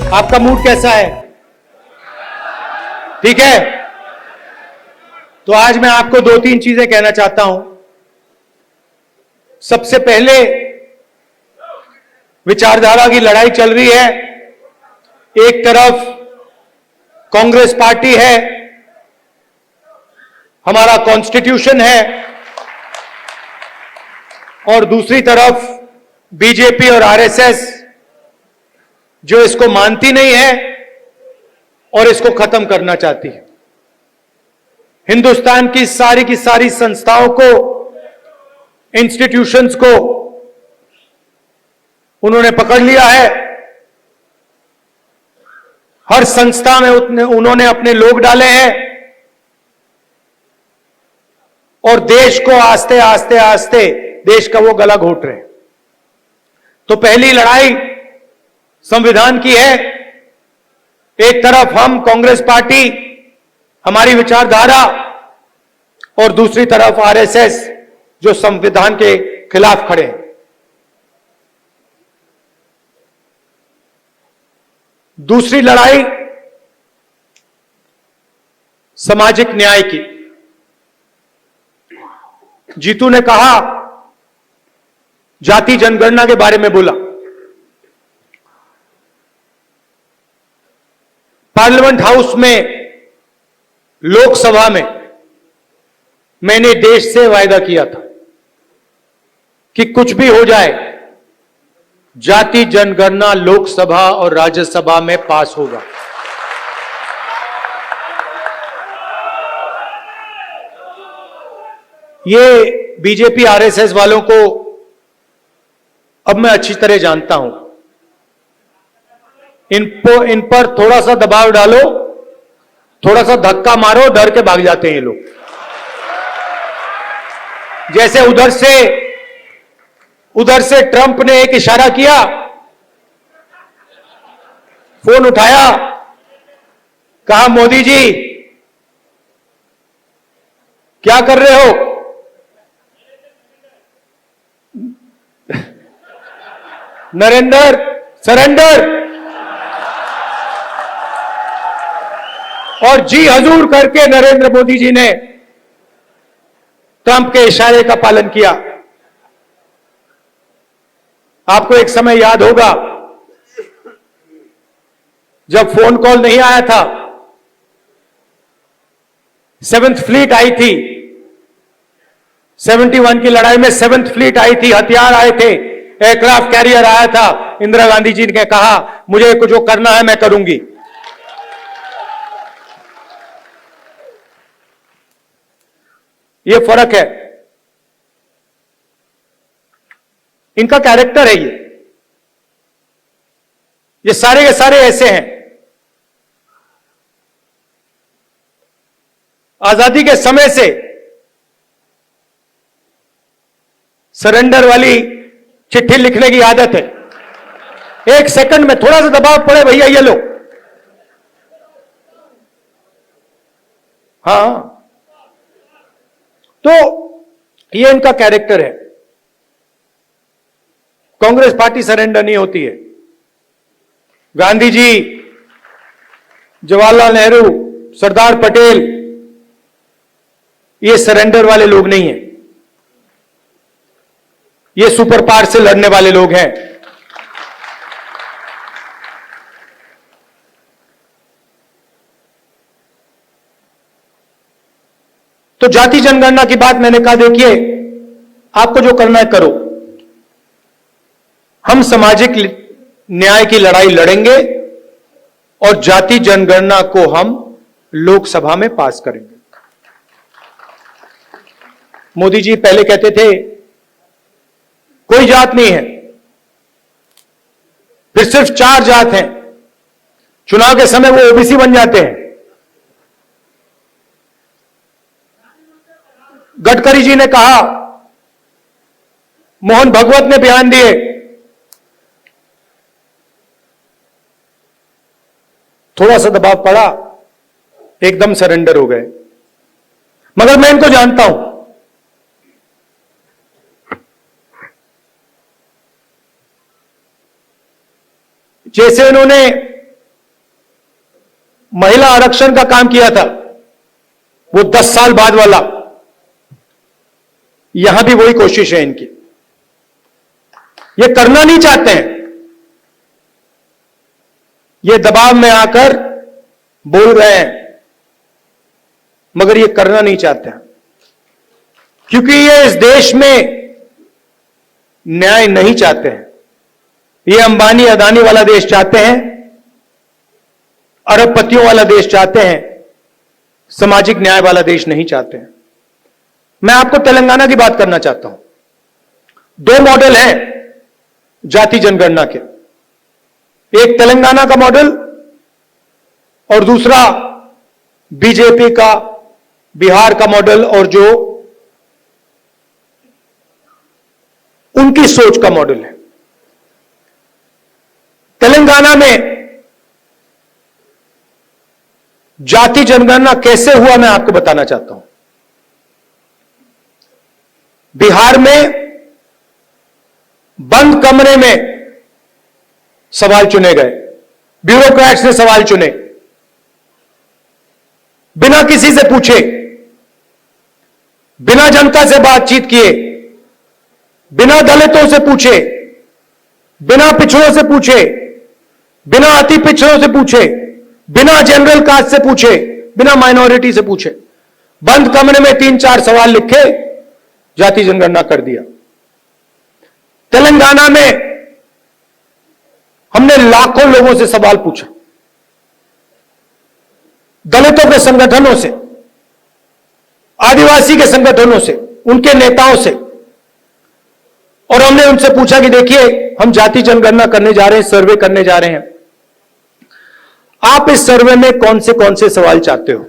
आपका मूड कैसा है? ठीक है, तो आज मैं आपको दो तीन चीजें कहना चाहता हूं। सबसे पहले, विचारधारा की लड़ाई चल रही है। एक तरफ कांग्रेस पार्टी है, हमारा कॉन्स्टिट्यूशन है, और दूसरी तरफ बीजेपी और आरएसएस जो इसको मानती नहीं है और इसको खत्म करना चाहती है। हिंदुस्तान की सारी संस्थाओं को, इंस्टीट्यूशंस को उन्होंने पकड़ लिया है। हर संस्था में उन्होंने अपने लोग डाले हैं और देश को आस्ते आस्ते आस्ते देश का वो गला घोट रहे हैं। तो पहली लड़ाई संविधान की है। एक तरफ हम कांग्रेस पार्टी, हमारी विचारधारा, और दूसरी तरफ आरएसएस जो संविधान के खिलाफ खड़े हैं। दूसरी लड़ाई सामाजिक न्याय की। जीतू ने कहा, जाति जनगणना के बारे में बोला। पार्लियामेंट हाउस में, लोकसभा में मैंने देश से वायदा किया था कि कुछ भी हो जाए, जाति जनगणना लोकसभा और राज्यसभा में पास होगा। ये बीजेपी आरएसएस वालों को अब मैं अच्छी तरह जानता हूं। इन पर थोड़ा सा दबाव डालो, थोड़ा सा धक्का मारो, डर के भाग जाते हैं ये लोग। जैसे उधर से ट्रंप ने एक इशारा किया, फोन उठाया, कहा मोदी जी क्या कर रहे हो? नरेंद्र सरेंडर, और जी हजूर करके नरेंद्र मोदी जी ने ट्रंप के इशारे का पालन किया। आपको एक समय याद होगा जब फोन कॉल नहीं आया था, 7th फ्लीट आई थी, 71 की लड़ाई में 7th फ्लीट आई थी, हथियार आए थे, एयरक्राफ्ट कैरियर आया था। इंदिरा गांधी जी ने कहा, मुझे कुछ जो करना है मैं करूंगी। ये फर्क है, इनका कैरेक्टर है। ये सारे के सारे ऐसे हैं। आजादी के समय से सरेंडर वाली चिट्ठी लिखने की आदत है। एक सेकंड में थोड़ा सा दबाव पड़े, भैया ये लो। हाँ, तो ये इनका कैरेक्टर है। कांग्रेस पार्टी सरेंडर नहीं होती है। गांधी जी, जवाहरलाल नेहरू, सरदार पटेल, ये सरेंडर वाले लोग नहीं हैं। ये सुपर पावर से लड़ने वाले लोग हैं। तो जाति जनगणना की बात मैंने कहा, देखिए आपको जो करना है करो। हम सामाजिक न्याय की लड़ाई लड़ेंगे और जाति जनगणना को हम लोकसभा में पास करेंगे। मोदी जी पहले कहते थे कोई जात नहीं है, फिर सिर्फ 4 जात हैं। चुनाव के समय वो ओबीसी बन जाते हैं। गडकरी जी ने कहा, मोहन भगवत ने बयान दिए, थोड़ा सा दबाव पड़ा, एकदम सरेंडर हो गए। मगर मैं इनको जानता हूं। जैसे उन्होंने महिला आरक्षण का काम किया था, वो 10 साल बाद वाला, यहां भी वही कोशिश है इनकी। ये करना नहीं चाहते हैं, ये दबाव में आकर बोल रहे हैं, मगर ये करना नहीं चाहते हैं, क्योंकि ये इस देश में न्याय नहीं चाहते हैं। ये अंबानी अदानी वाला देश चाहते हैं, अरबपतियों वाला देश चाहते हैं, सामाजिक न्याय वाला देश नहीं चाहते हैं। मैं आपको तेलंगाना की बात करना चाहता हूं। 2 मॉडल हैं जाति जनगणना के, एक तेलंगाना का मॉडल और दूसरा बीजेपी का बिहार का मॉडल, और जो उनकी सोच का मॉडल है। तेलंगाना में जाति जनगणना कैसे हुआ मैं आपको बताना चाहता हूं। बिहार में बंद कमरे में सवाल चुने गए, ब्यूरोक्रेट्स ने सवाल चुने, बिना किसी से पूछे, बिना जनता से बातचीत किए, बिना दलितों से पूछे, बिना पिछड़ों से पूछे, बिना अति पिछड़ों से पूछे, बिना जनरल कास्ट से पूछे, बिना माइनॉरिटी से पूछे, बंद कमरे में 3-4 सवाल लिखे, जाति जनगणना कर दिया। तेलंगाना में हमने लाखों लोगों से सवाल पूछा, दलितों के संगठनों से, आदिवासी के संगठनों से, उनके नेताओं से, और हमने उनसे पूछा कि देखिए हम जाति जनगणना करने जा रहे हैं, सर्वे करने जा रहे हैं, आप इस सर्वे में कौन से सवाल चाहते हो।